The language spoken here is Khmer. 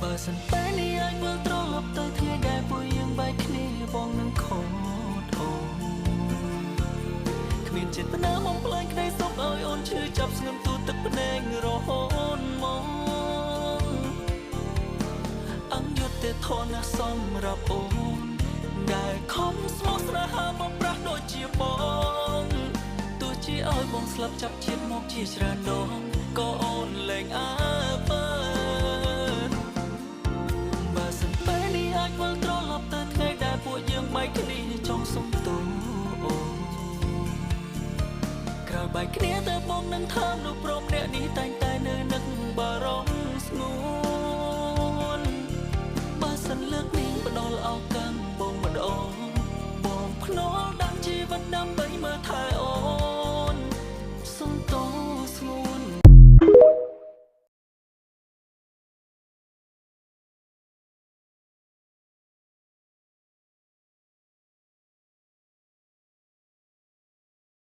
បើសិនពេលនេះអាចវិលត្រឡប់ទៅថ្ងៃដែលពួកយើងបែកគ្នាបងនឹងខកអូនគ្មានចេតនាមកផ្លែងក្តីសុខឲ្យអូនឈឺចាប់ស្ងឹមទូទឹកភ្នែករហូតមកអង្យុត្តិធម៌ណាស់សម្រាប់អូនដែលខំស្មោះស្នេហាមកប្រាស់ដូចជាបងទោះជាឲ្យបងស្លាប់ចាប់ជាតិមកជាច្រើនដងក៏អូនលែងអើពើបើសិនពេលនេះអាចវិលត្រឡប់ទៅថ្ងៃដែលពួកយើងបែកគ្នាចង់សុំទោសអូនក្រោយបែកគ្នាទៅបងនឹងថាមនុស្សព្រមអ្នកនេះតែង